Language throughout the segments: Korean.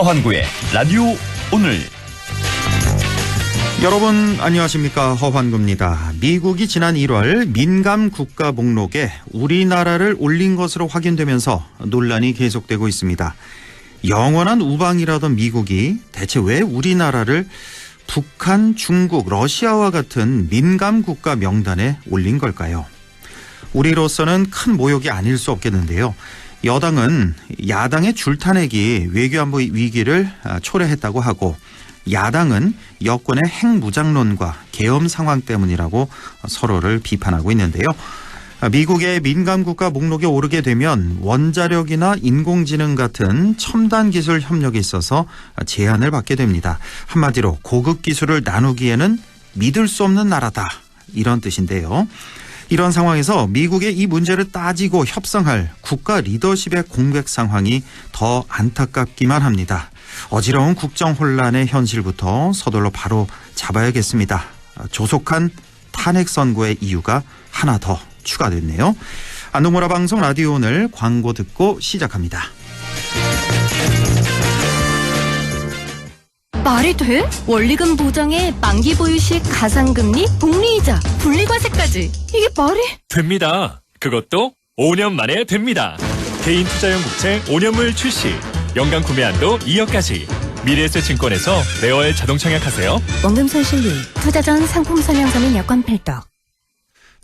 허환구의 라디오 오늘. 여러분 안녕하십니까, 허환구입니다. 미국이 지난 1월 민감 국가 목록에 우리나라를 올린 것으로 확인되면서 논란이 계속되고 있습니다. 영원한 우방이라던 미국이 대체 왜 우리나라를 북한, 중국, 러시아와 같은 민감 국가 명단에 올린 걸까요? 우리로서는 큰 모욕이 아닐 수 없겠는데요. 여당은 야당의 줄타내기 외교안보 위기를 초래했다고 하고, 야당은 여권의 핵무장론과 계엄 상황 때문이라고 서로를 비판하고 있는데요. 미국의 민감국가 목록에 오르게 되면 원자력이나 인공지능 같은 첨단 기술 협력에 있어서 제한을 받게 됩니다. 한마디로 고급 기술을 나누기에는 믿을 수 없는 나라다, 이런 뜻인데요. 이런 상황에서 미국의 이 문제를 따지고 협상할 국가 리더십의 공백 상황이 더 안타깝기만 합니다. 어지러운 국정 혼란의 현실부터 서둘러 바로 잡아야겠습니다. 조속한 탄핵 선고의 이유가 하나 더 추가됐네요. 안동모라 방송 라디오 오늘 광고 듣고 시작합니다. 말이 돼? 원리금 보장에 만기 보유식 가상금리, 복리이자, 분리과세까지. 이게 말이? 됩니다. 그것도 5년 만에 됩니다. 개인 투자용 국채 5년물 출시. 연간 구매 한도 2억까지. 미래에셋증권에서 네월 자동 청약하세요. 원금손 실리, 투자 전 상품 설명서는 여권 필독.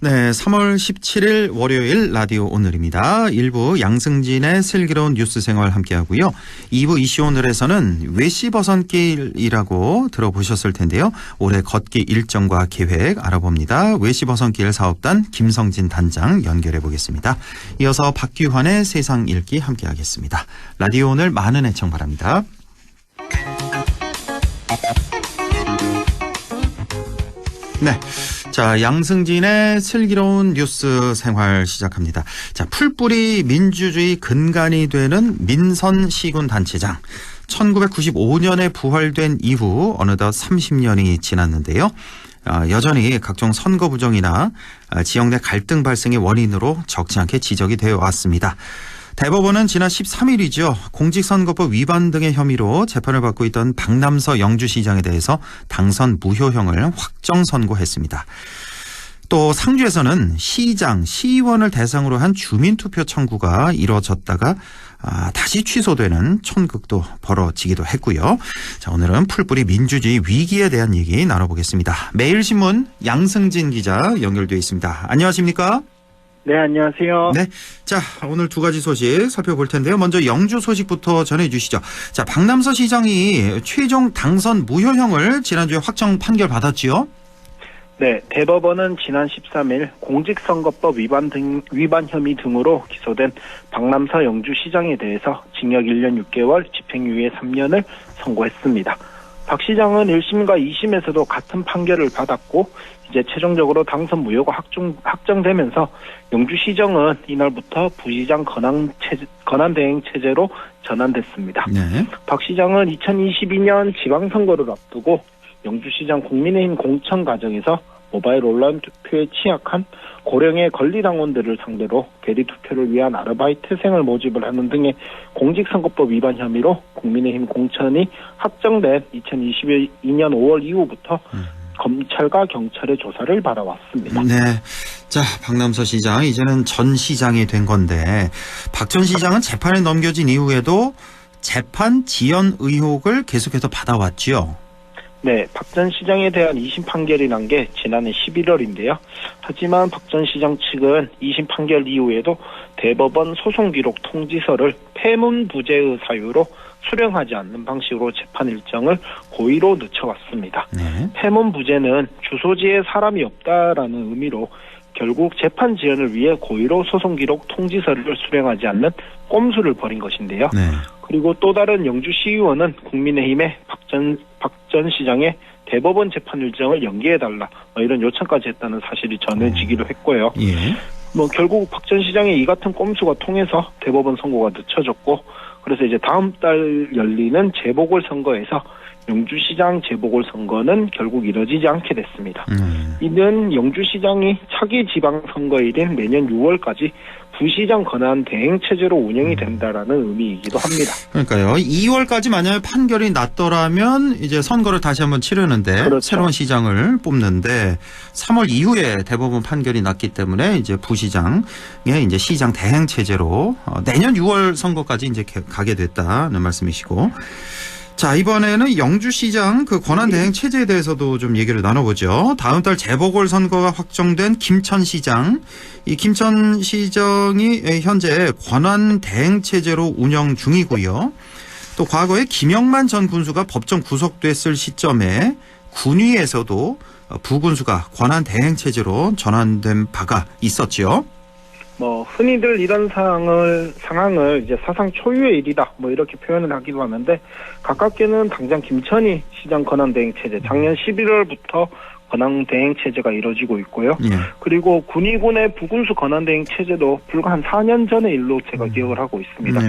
네, 3월 17일 월요일 라디오 오늘입니다. 1부 양승진의 슬기로운 뉴스 생활 함께하고요. 2부 이슈 오늘에서는 외시버선길이라고 들어보셨을 텐데요. 올해 걷기 일정과 계획 알아봅니다. 외시버선길 사업단 김성진 단장 연결해 보겠습니다. 이어서 박규환의 세상 읽기 함께하겠습니다. 라디오 오늘 많은 애청 바랍니다. 네. 자, 양승진의 슬기로운 뉴스 생활 시작합니다. 자, 풀뿌리 민주주의 근간이 되는 민선 시군 단체장. 1995년에 부활된 이후 어느덧 30년이 지났는데요. 여전히 각종 선거 부정이나 지역 내 갈등 발생의 원인으로 적지 않게 지적이 되어 왔습니다. 대법원은 지난 13일이죠. 공직선거법 위반 등의 혐의로 재판을 받고 있던 박남서 영주시장에 대해서 당선 무효형을 확정 선고했습니다. 또 상주에서는 시장, 시의원을 대상으로 한 주민투표 청구가 이루어졌다가 다시 취소되는 촌극도 벌어지기도 했고요. 자, 오늘은 풀뿌리 민주주의 위기에 대한 얘기 나눠보겠습니다. 매일신문 양승진 기자 연결되어 있습니다. 안녕하십니까? 네, 안녕하세요. 네. 자, 오늘 두 가지 소식 살펴볼 텐데요. 먼저 영주 소식부터 전해 주시죠. 자, 박남서 시장이 최종 당선 무효형을 지난주에 확정 판결 받았지요? 네, 대법원은 지난 13일 공직선거법 위반 혐의 등으로 기소된 박남서 영주시장에 대해서 징역 1년 6개월, 집행유예 3년을 선고했습니다. 박 시장은 1심과 2심에서도 같은 판결을 받았고, 이제 최종적으로 당선 무효가 확정되면서 영주시정은 이날부터 부시장 권한대행 체제로 전환됐습니다. 네. 박 시장은 2022년 지방선거를 앞두고 영주시장 국민의힘 공천 과정에서 모바일 온라인 투표에 취약한 고령의 권리당원들을 상대로 대리투표를 위한 아르바이트생을 모집을 하는 등의 공직선거법 위반 혐의로 국민의힘 공천이 확정된 2022년 5월 이후부터 검찰과 경찰의 조사를 받아왔습니다. 네. 자, 박남서 시장, 이제는 전 시장이 된 건데, 박 전 시장은 재판에 넘겨진 이후에도 재판 지연 의혹을 계속해서 받아왔지요. 네, 박 전 시장에 대한 2심 판결이 난 게 지난해 11월인데요. 하지만 박 전 시장 측은 2심 판결 이후에도 대법원 소송기록 통지서를 폐문부재의 사유로 수령하지 않는 방식으로 재판 일정을 고의로 늦춰왔습니다. 네. 폐문부재는 주소지에 사람이 없다라는 의미로 결국 재판 지연을 위해 고의로 소송기록 통지서를 수령하지 않는 꼼수를 벌인 것인데요. 네. 그리고 또 다른 영주시의원은 국민의힘의 박 전 시장의 대법원 재판 일정을 연기해달라, 이런 요청까지 했다는 사실이 전해지기도 했고요. 예. 결국 박 전 시장의 이 같은 꼼수가 통해서 대법원 선고가 늦춰졌고, 그래서 이제 다음 달 열리는 재보궐선거에서 영주시장 재보궐선거는 결국 이뤄지지 않게 됐습니다. 이는 영주시장이 차기 지방선거일인 내년 6월까지 부시장 권한 대행 체제로 운영이 된다라는 의미이기도 합니다. 그러니까요. 2월까지 만약에 판결이 났더라면 이제 선거를 다시 한번 치르는데 그렇죠. 새로운 시장을 뽑는데 3월 이후에 대법원 판결이 났기 때문에 이제 부시장의 이제 시장 대행 체제로 내년 6월 선거까지 이제 가게 됐다는 말씀이시고. 자, 이번에는 영주시장 그 권한대행 체제에 대해서도 좀 얘기를 나눠보죠. 다음 달 재보궐선거가 확정된 김천시장. 이 김천시장이 현재 권한대행 체제로 운영 중이고요. 또 과거에 김영만 전 군수가 법정 구속됐을 시점에 군위에서도 부군수가 권한대행 체제로 전환된 바가 있었죠. 흔히들 이런 상황을 이제 사상 초유의 일이다, 이렇게 표현을 하기도 하는데, 가깝게는 당장 김천이 시장 권한대행 체제, 작년 11월부터 권한대행 체제가 이루어지고 있고요. 예. 그리고 군위군의 부군수 권한대행 체제도 불과 한 4년 전의 일로 제가 기억을 하고 있습니다.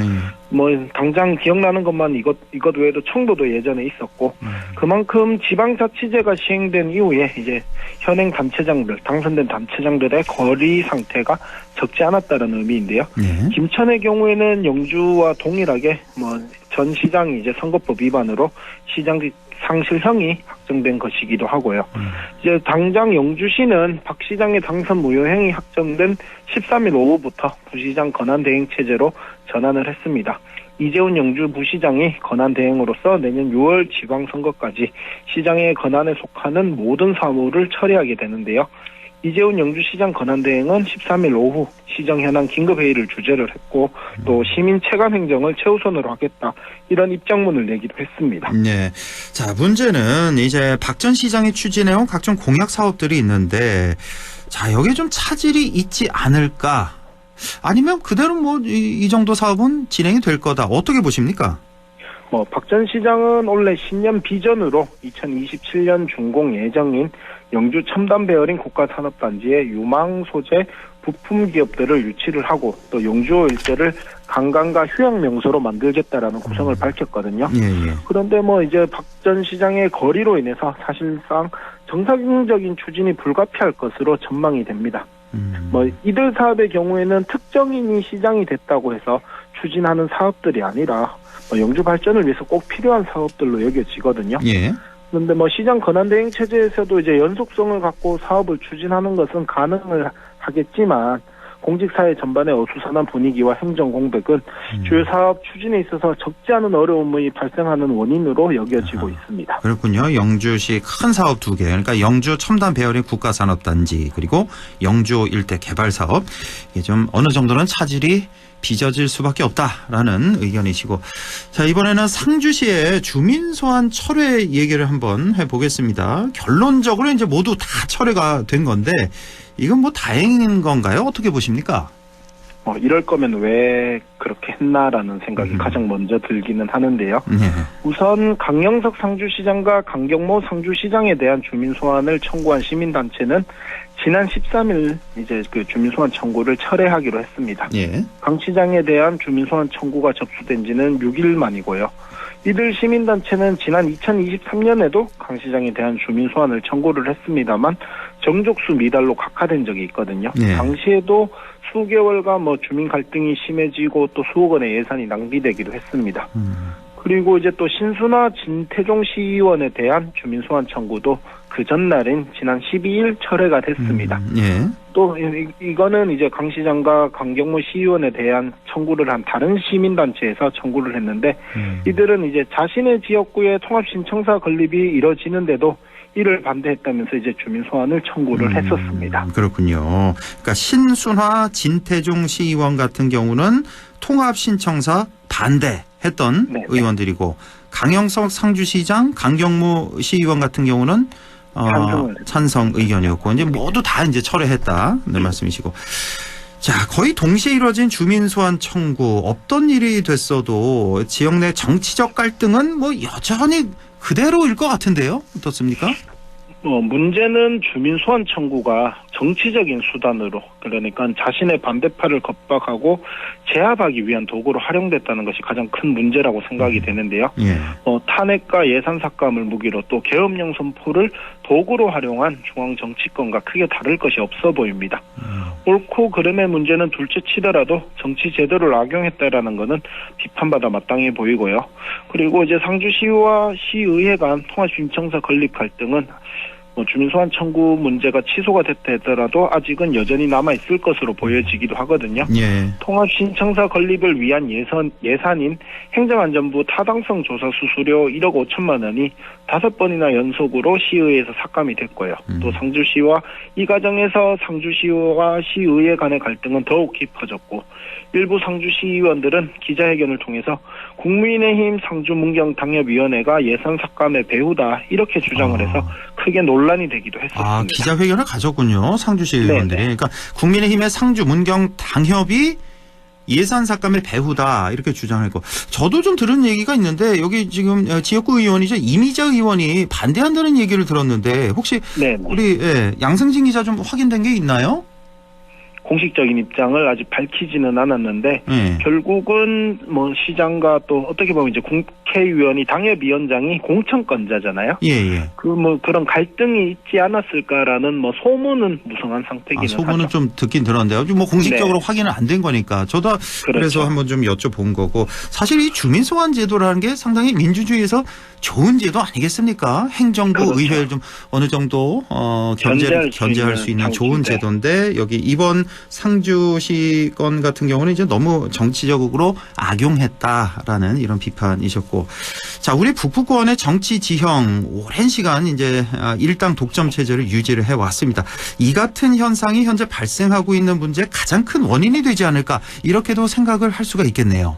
당장 기억나는 것만 이것 외에도 청도도 예전에 있었고, 그만큼 지방자치제가 시행된 이후에 이제 현행 단체장들, 당선된 단체장들의 거리 상태가 적지 않았다는 의미인데요. 예. 김천의 경우에는 영주와 동일하게 전 시장이 이제 선거법 위반으로 시장 상실형이 확정된 것이기도 하고요. 이제 당장 영주시는 박 시장의 당선 무효행이 확정된 13일 오후부터 부시장 권한대행 체제로 전환을 했습니다. 이재훈 영주 부시장이 권한대행으로서 내년 6월 지방선거까지 시장의 권한에 속하는 모든 사무를 처리하게 되는데요. 이재훈 영주시장 권한대행은 13일 오후 시정 현안 긴급회의를 주재를 했고, 또 시민 체감 행정을 최우선으로 하겠다, 이런 입장문을 내기도 했습니다. 네. 자, 문제는 이제 박 전 시장이 추진해온 각종 공약 사업들이 있는데, 자, 여기에 좀 차질이 있지 않을까? 아니면 그대로 이 정도 사업은 진행이 될 거다. 어떻게 보십니까? 박 전 시장은 원래 신년 비전으로 2027년 준공 예정인 영주 첨단 베어링 국가산업단지의 유망 소재 부품 기업들을 유치를 하고, 또 영주 일대를 관광과 휴양 명소로 만들겠다라는 구성을 밝혔거든요. 예. 그런데 이제 박 전 시장의 거리로 인해서 사실상 정상적인 추진이 불가피할 것으로 전망이 됩니다. 이들 사업의 경우에는 특정인이 시장이 됐다고 해서 추진하는 사업들이 아니라 영주 발전을 위해서 꼭 필요한 사업들로 여겨지거든요. 예. 그런데 시장 권한대행 체제에서도 이제 연속성을 갖고 사업을 추진하는 것은 가능을 하겠지만, 공직사회 전반의 어수선한 분위기와 행정 공백은 주요 사업 추진에 있어서 적지 않은 어려움이 발생하는 원인으로 여겨지고 있습니다. 그렇군요. 영주시 큰 사업 2개, 그러니까 영주 첨단 베어링 국가산업단지, 그리고 영주 일대 개발 사업, 이게 좀 어느 정도는 차질이 빚어질 수밖에 없다라는 의견이시고, 자, 이번에는 상주시의 주민 소환 철회 얘기를 한번 해보겠습니다. 결론적으로 이제 모두 다 철회가 된 건데, 이건 다행인 건가요? 어떻게 보십니까? 이럴 거면 왜 그렇게 했나라는 생각이 가장 먼저 들기는 하는데요. 네. 우선 강영석 상주시장과 강경모 상주시장에 대한 주민 소환을 청구한 시민단체는 지난 13일 이제 그 주민 소환 청구를 철회하기로 했습니다. 예. 강 시장에 대한 주민 소환 청구가 접수된 지는 6일 만이고요. 이들 시민단체는 지난 2023년에도 강 시장에 대한 주민 소환을 청구를 했습니다만 정족수 미달로 각하된 적이 있거든요. 네. 당시에도 수개월간 주민 갈등이 심해지고 또 수억 원의 예산이 낭비되기도 했습니다. 그리고 이제 또 신순화 진태종 시의원에 대한 주민 소환 청구도 그 전날인 지난 12일 철회가 됐습니다. 예. 또 이거는 이제 강 시장과 강경모 시의원에 대한 청구를 한 다른 시민단체에서 청구를 했는데, 이들은 이제 자신의 지역구에 통합 신청사 건립이 이뤄지는데도 이를 반대했다면서 이제 주민 소환을 청구를 했었습니다. 그렇군요. 그러니까 신순화 진태종 시의원 같은 경우는 통합 신청사 반대했던 네네. 의원들이고, 강영석 상주시장, 강경무 시의원 같은 경우는 찬성 의견이었고, 이제 모두 다 이제 철회했다. 네, 말씀이시고. 자, 거의 동시에 이루어진 주민 소환 청구, 없던 일이 됐어도 지역 내 정치적 갈등은 여전히 그대로일 것 같은데요. 어떻습니까? 문제는 주민 소환 청구가 정치적인 수단으로, 그러니까 자신의 반대파를 겁박하고 제압하기 위한 도구로 활용됐다는 것이 가장 큰 문제라고 생각이 되는데요. 예. 탄핵과 예산 삭감을 무기로 또 계엄령 선포를 도구로 활용한 중앙 정치권과 크게 다를 것이 없어 보입니다. 옳고 그름의 문제는 둘째 치더라도 정치 제도를 악용했다라는 것은 비판받아 마땅해 보이고요. 그리고 이제 상주시와 시의회 간 통합신청사 건립 갈등은 주민소환 청구 문제가 취소가 됐다 하더라도 아직은 여전히 남아있을 것으로 보여지기도 하거든요. 예. 통합신청사 건립을 위한 예산인 행정안전부 타당성 조사 수수료 1억 5천만 원이 5번이나 연속으로 시의회에서 삭감이 됐고요. 또 상주시와 이 과정에서 상주시와 시의회 간의 갈등은 더욱 깊어졌고 일부 상주시 의원들은 기자회견을 통해서 국민의힘 상주문경당협위원회가 예산 삭감의 배후다 이렇게 주장을 해서 크게 논란이 되기도 했었습니다. 기자회견을 가졌군요. 상주시 의원들이. 네네. 그러니까 국민의힘의 상주문경당협이 예산 삭감의 배후다 이렇게 주장했고 저도 좀 들은 얘기가 있는데 여기 지금 지역구 의원이죠. 이미자 의원이 반대한다는 얘기를 들었는데 혹시 네네. 우리 양승진 기자 좀 확인된 게 있나요? 공식적인 입장을 아직 밝히지는 않았는데 결국은 시장과 또 어떻게 보면 이제 국회의원이 당협위원장이 공천권자잖아요. 예. 그런 갈등이 있지 않았을까라는 소문은 무성한 상태기는 소문은 하죠. 좀 듣긴 들었는데요. 공식적으로 네. 확인은 안 된 거니까 저도 그렇죠. 그래서 한번 좀 여쭤본 거고 사실 이 주민소환 제도라는 게 상당히 민주주의에서 좋은 제도 아니겠습니까? 행정부 그렇죠. 의회를 좀 어느 정도 견제할 수 있는 좋은 제도인데 여기 이번 상주시 건 같은 경우는 이제 너무 정치적으로 악용했다라는 이런 비판이셨고 자 우리 북부권의 정치 지형 오랜 시간 이제 일당 독점 체제를 유지를 해왔습니다. 이 같은 현상이 현재 발생하고 있는 문제의 가장 큰 원인이 되지 않을까 이렇게도 생각을 할 수가 있겠네요.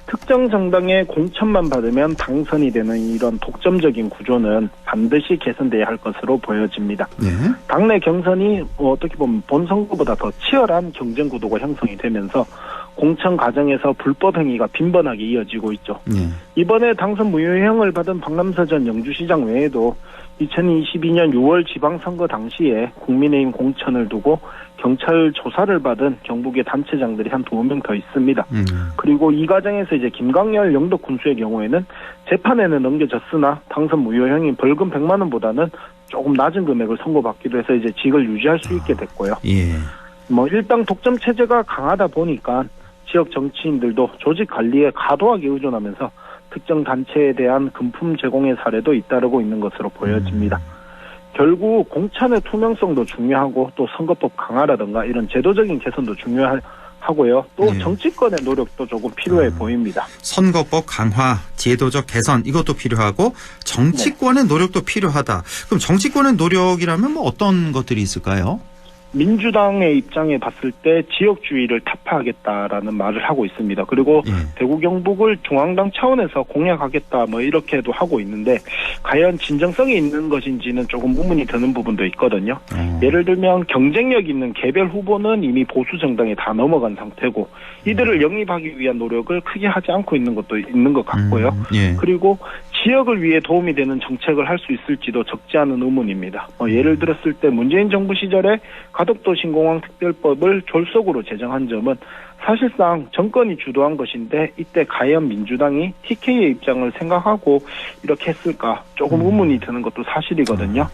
특정 정당의 공천만 받으면 당선이 되는 이런 독점적인 구조는 반드시 개선돼야 할 것으로 보여집니다. 네. 당내 경선이 어떻게 보면 본선거보다 더 치열한 경쟁 구도가 형성이 되면서 공천 과정에서 불법 행위가 빈번하게 이어지고 있죠. 네. 이번에 당선 무효형을 받은 박남서 전 영주시장 외에도 2022년 6월 지방선거 당시에 국민의힘 공천을 두고 경찰 조사를 받은 경북의 단체장들이 한 2명 더 있습니다. 그리고 이 과정에서 이제 김광열 영덕 군수의 경우에는 재판에는 넘겨졌으나 당선 무효형인 벌금 100만 원보다는 조금 낮은 금액을 선고받기도 해서 이제 직을 유지할 수 있게 됐고요. 예. 일당 독점 체제가 강하다 보니까 지역 정치인들도 조직 관리에 과도하게 의존하면서 특정 단체에 대한 금품 제공의 사례도 잇따르고 있는 것으로 보여집니다. 결국 공천의 투명성도 중요하고 또 선거법 강화라든가 이런 제도적인 개선도 중요하고요. 또 정치권의 노력도 조금 필요해 보입니다. 선거법 강화, 제도적 개선 이것도 필요하고 정치권의 노력도 필요하다. 그럼 정치권의 노력이라면 어떤 것들이 있을까요? 민주당의 입장에 봤을 때 지역주의를 타파하겠다라는 말을 하고 있습니다. 그리고 대구 경북을 중앙당 차원에서 공략하겠다 이렇게도 하고 있는데 과연 진정성이 있는 것인지는 조금 의문이 드는 부분도 있거든요. 예를 들면 경쟁력 있는 개별 후보는 이미 보수 정당에 다 넘어간 상태고 이들을 영입하기 위한 노력을 크게 하지 않고 있는 것도 있는 것 같고요. 그리고 지역을 위해 도움이 되는 정책을 할 수 있을지도 적지 않은 의문입니다. 예를 들었을 때 문재인 정부 시절에 가덕도 신공항 특별법을 졸속으로 제정한 점은 사실상 정권이 주도한 것인데 이때 과연 민주당이 TK의 입장을 생각하고 이렇게 했을까 조금 의문이 드는 것도 사실이거든요.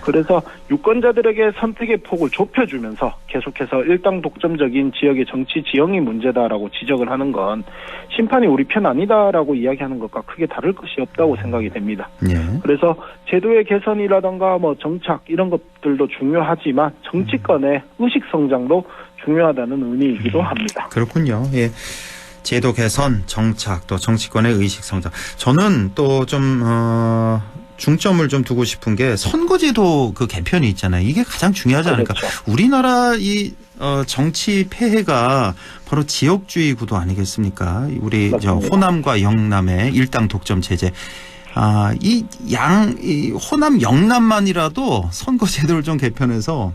그래서 유권자들에게 선택의 폭을 좁혀주면서 계속해서 일당 독점적인 지역의 정치 지형이 문제다라고 지적을 하는 건 심판이 우리 편 아니다라고 이야기하는 것과 크게 다를 것이 없다고 생각이 됩니다. 그래서 제도의 개선이라든가 정착 이런 것들도 중요하지만 정치권의 의식 성장도 중요하다는 의미이기도 합니다. 그렇군요. 예. 제도 개선, 정착, 또 정치권의 의식 성장. 저는 또 좀 중점을 좀 두고 싶은 게 선거제도 그 개편이 있잖아요. 이게 가장 중요하지 않을까. 그렇죠. 우리나라 이 정치 폐해가 바로 지역주의 구도 아니겠습니까? 우리 호남과 영남의 일당 독점 체제. 이 호남 영남만이라도 선거제도를 좀 개편해서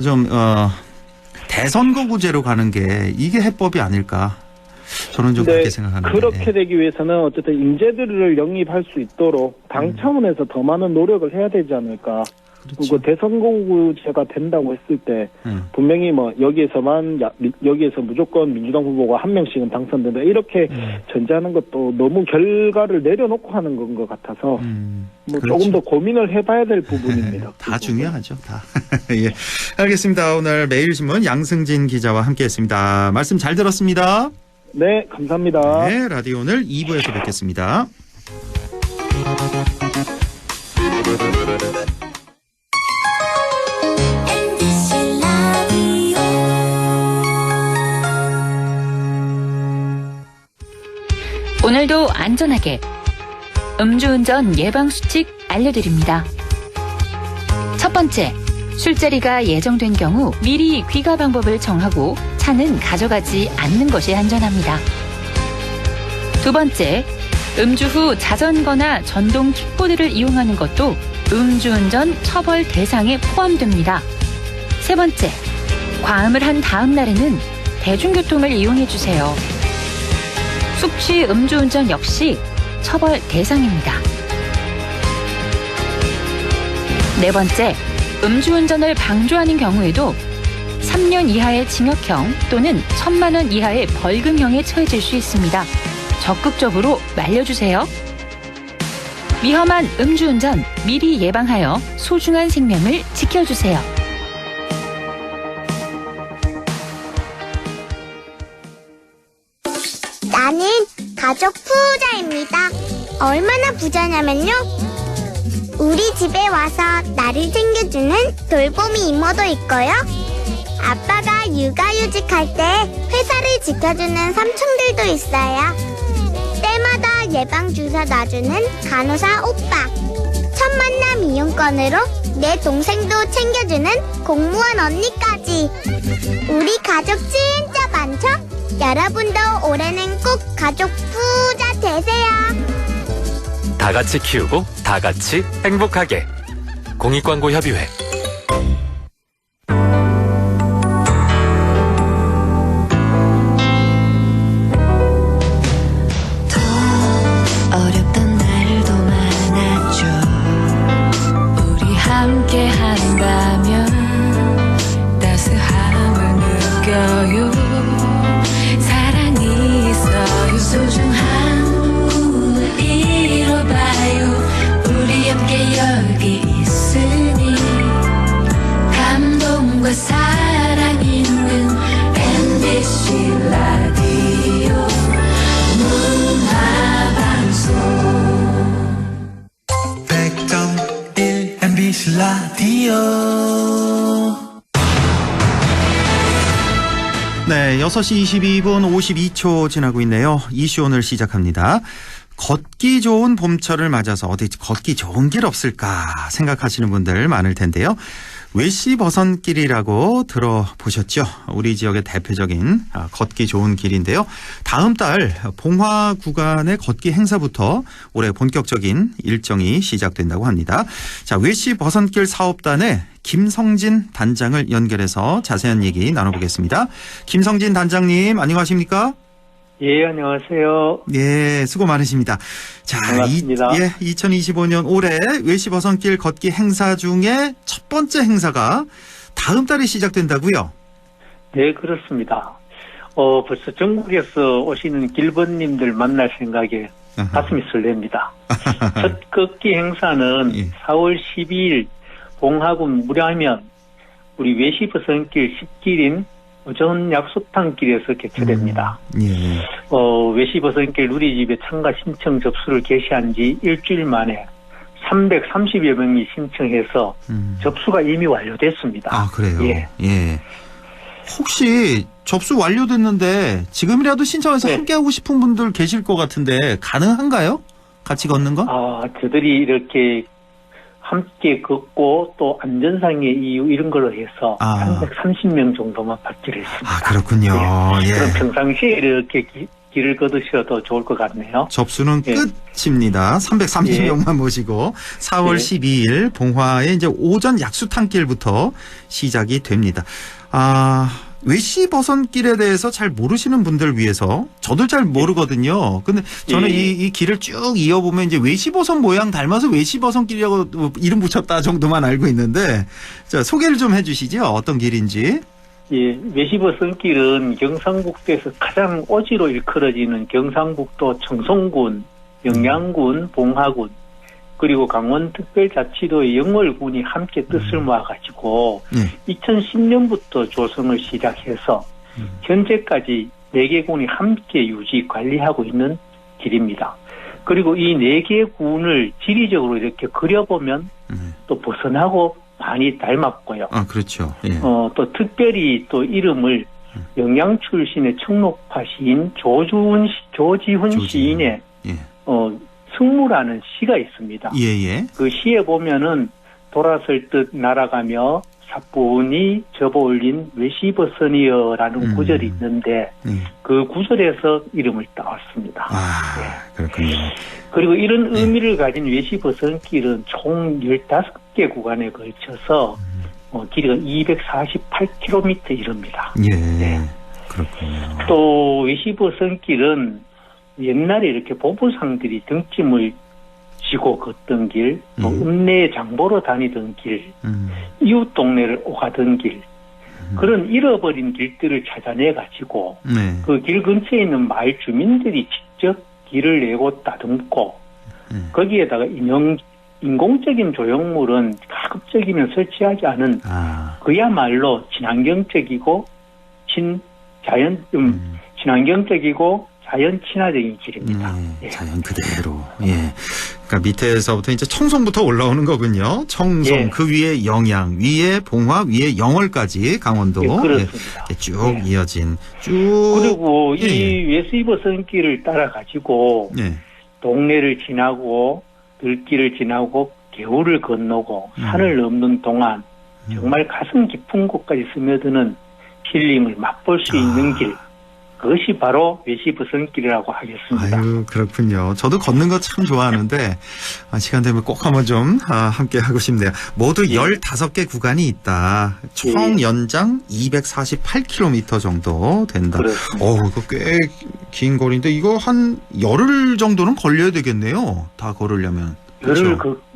좀 대선거구제로 가는 게 이게 해법이 아닐까. 저는 좀 그렇게 생각하는데. 그렇게 되기 위해서는 어쨌든 인재들을 영입할 수 있도록 당 차원에서 더 많은 노력을 해야 되지 않을까. 그렇죠. 그 대선거구제가 된다고 했을 때 분명히 뭐 여기에서 무조건 민주당 후보가 한 명씩은 당선된다 이렇게 전제하는 것도 너무 결과를 내려놓고 하는 건 것 같아서 뭐 그렇죠. 조금 더 고민을 해봐야 될 부분입니다. 다 중요하죠, 다. 예, 알겠습니다. 오늘 매일신문 양승진 기자와 함께했습니다. 말씀 잘 들었습니다. 네, 감사합니다. 네, 라디오 오늘 2부에서 뵙겠습니다. 오늘도 안전하게 음주운전 예방수칙 알려드립니다. 첫 번째, 술자리가 예정된 경우 미리 귀가 방법을 정하고 차는 가져가지 않는 것이 안전합니다. 두 번째, 음주 후 자전거나 전동 킥보드를 이용하는 것도 음주운전 처벌 대상에 포함됩니다. 세 번째, 과음을 한 다음 날에는 대중교통을 이용해주세요. 숙취 음주운전 역시 처벌 대상입니다. 네 번째, 음주운전을 방조하는 경우에도 3년 이하의 징역형 또는 1,000만 원 이하의 벌금형에 처해질 수 있습니다. 적극적으로 말려주세요. 위험한 음주운전 미리 예방하여 소중한 생명을 지켜주세요. 나는 가족 부자입니다. 얼마나 부자냐면요. 우리 집에 와서 나를 챙겨주는 돌보미 이모도 있고요. 아빠가 육아휴직할 때 회사를 지켜주는 삼촌들도 있어요. 때마다 예방주사 놔주는 간호사 오빠. 첫 만남 이용권으로 내 동생도 챙겨주는 공무원 언니까지. 우리 가족 진짜 많죠? 여러분도 올해는 꼭 가족 부자 되세요. 다 같이 키우고 다 같이 행복하게. 공익광고협의회. 어렵던 날도 많았죠. 우리 함께 한다면 따스함을 느껴요. 사랑이 있어요. 소중한 꿈을 이뤄봐요. 우리 함께 여기 있으니 감동과 사랑 있는 MBC 라디오 문화방송 100.1 MBC 라디오. 네, 6시 22분 52초 지나고 있네요. 이슈 오늘 시작합니다. 걷기 좋은 봄철을 맞아서 어디 걷기 좋은 길 없을까 생각하시는 분들 많을 텐데요. 외시버선길이라고 들어보셨죠? 우리 지역의 대표적인 걷기 좋은 길인데요. 다음 달 봉화 구간의 걷기 행사부터 올해 본격적인 일정이 시작된다고 합니다. 자, 외시버선길 사업단의 김성진 단장을 연결해서 자세한 얘기 나눠보겠습니다. 김성진 단장님, 안녕하십니까? 예, 안녕하세요. 예, 수고 많으십니다. 자, 반갑습니다. 2025년 올해 외시버선길 걷기 행사 중에 첫 번째 행사가 다음 달에 시작된다고요? 네, 그렇습니다. 벌써 전국에서 오시는 길번님들 만날 생각에 가슴이 설렙니다. 첫 걷기 행사는 예. 4월 12일 봉화군 무량면 우리 외시버선길 10길인 우전 약수탕길에서 개최됩니다. 예. 외시버선길 누리집에 참가 신청 접수를 개시한 지 일주일 만에 330여 명이 신청해서 접수가 이미 완료됐습니다. 아, 그래요? 예. 예. 혹시 접수 완료됐는데 지금이라도 신청해서 네. 함께하고 싶은 분들 계실 것 같은데 가능한가요? 같이 걷는 거? 저들이 이렇게 함께 걷고 또 안전상의 이유 이런 걸로 해서 330명 정도만 받기로 했습니다. 아, 그렇군요. 예. 그럼 평상시에 이렇게 길을 걷으셔도 좋을 것 같네요. 접수는 예. 끝입니다. 330명만 모시고 4월 12일 봉화의 이제 오전 약수탕길부터 시작이 됩니다. 외시버선길에 대해서 잘 모르시는 분들 위해서 저도 잘 모르거든요. 근데 저는 이 길을 쭉 이어보면 이제 외시버선 모양 닮아서 외시버선길이라고 이름 붙였다 정도만 알고 있는데 자, 소개를 좀 해주시죠. 어떤 길인지. 예, 외시버선길은 경상북도에서 가장 오지로 일컬어지는 경상북도 청송군, 영양군, 봉화군 그리고 강원특별자치도의 영월군이 함께 뜻을 모아가지고 2010년부터 조성을 시작해서 현재까지 4개 군이 함께 유지 관리하고 있는 길입니다. 그리고 이 4개 군을 지리적으로 이렇게 그려보면 또 벗어나고 많이 닮았고요. 아, 그렇죠. 예. 또 특별히 또 이름을 영양 출신의 청록파 시인 조지훈 시인의 승무라는 시가 있습니다. 예예. 그 시에 보면은 돌아설 듯 날아가며 사뿐히 접어올린 외시버선이여라는 구절이 있는데 그 구절에서 이름을 따왔습니다. 아, 그렇군요. 그리고 이런 의미를 가진 외시버선길은 총 15개 구간에 걸쳐서 길이가 248km 이릅니다. 예, 네. 그렇군요. 또 외시버선길은 옛날에 이렇게 보부상들이 등짐을 지고 걷던 길, 읍내 장보러 다니던 길, 이웃 동네를 오가던 길, 그런 잃어버린 길들을 찾아내가지고 그 길 근처에 있는 마을 주민들이 직접 길을 내고 따듬고 거기에다가 인공적인 조형물은 가급적이면 설치하지 않은 그야말로 친환경적이고 친환경적이고 자연 친화적인 길입니다. 예. 자연 그대로. 예. 그러니까 밑에서부터 이제 청송부터 올라오는 거군요. 청송, 예. 그 위에 영양, 위에 봉화, 위에 영월까지 강원도. 예, 그렇습니다. 예. 쭉 이어진 쭉. 그리고 이 외시버선길을 따라가지고 동네를 지나고 들길을 지나고 개울을 건너고 산을 넘는 동안 정말 가슴 깊은 곳까지 스며드는 힐링을 맛볼 수 있는 길. 그것이 바로 외시버선길이라고 하겠습니다. 아유, 그렇군요. 저도 걷는 거 참 좋아하는데 시간 되면 꼭 한번 좀 함께 하고 싶네요. 모두 15개 구간이 있다. 총 연장 248km 정도 된다. 이거 꽤 긴 거리인데 이거 한 열흘 정도는 걸려야 되겠네요. 다 걸으려면.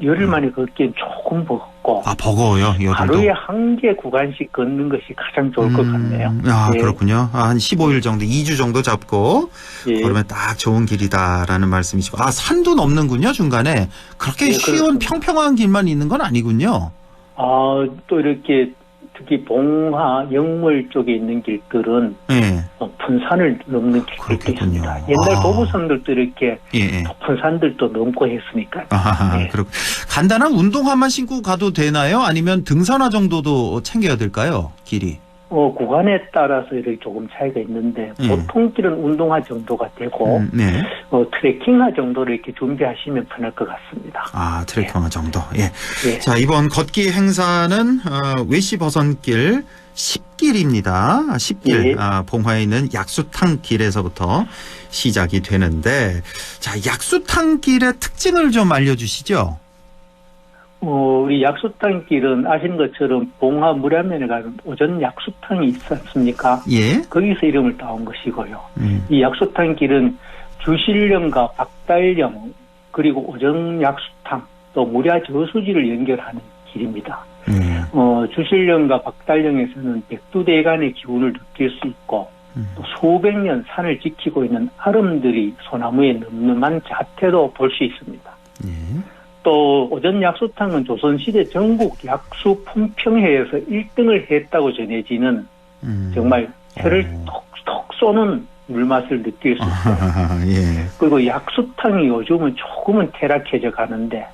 열흘 만에 걷기엔 조금 버겁고. 아, 버거워요, 열흘도. 하루에 1개 구간씩 걷는 것이 가장 좋을 것 같네요. 아, 그렇군요. 한 15일 정도, 2주 정도 잡고 걸으면 딱 좋은 길이다라는 말씀이시고. 아, 산도 넘는군요, 중간에. 그렇게 쉬운 평평한 길만 있는 건 아니군요. 또 이렇게 특히 봉화, 영월 쪽에 있는 길들은 높은 산을 넘는 길들도 있습니다. 옛날 도보선들도 이렇게 높은 산들도 넘고 했으니까. 그렇고 간단한 운동화만 신고 가도 되나요? 아니면 등산화 정도도 챙겨야 될까요? 길이? 구간에 따라서 이렇게 조금 차이가 있는데 보통 길은 운동화 정도가 되고 트레킹화 정도를 이렇게 준비하시면 편할 것 같습니다. 아, 트레킹화 정도. 예. 자, 이번 걷기 행사는 외시버선길 10길입니다. 10길. 봉화에 있는 약수탕 길에서부터 시작이 되는데, 자, 약수탕 길의 특징을 좀 알려주시죠. 우리 약수탕 길은 아시는 것처럼 봉화 무량면에 가면 오전 약수탕이 있지 않습니까? 예. 거기서 이름을 따온 것이고요. 이 약수탕 길은 주실령과 박달령 그리고 오전 약수탕 또 무량 저수지를 연결하는 길입니다. 주실령과 박달령에서는 백두대간의 기운을 느낄 수 있고 또 수백 년 산을 지키고 있는 아름들이 소나무에 늠름한 자태도 볼 수 있습니다. 또 오전 약수탕은 조선시대 전국 약수 품평회에서 1등을 했다고 전해지는 정말 혀를 톡톡 쏘는 물맛을 느낄 수 있어요. 그리고 약수탕이 요즘은 조금은 퇴락해져 가는데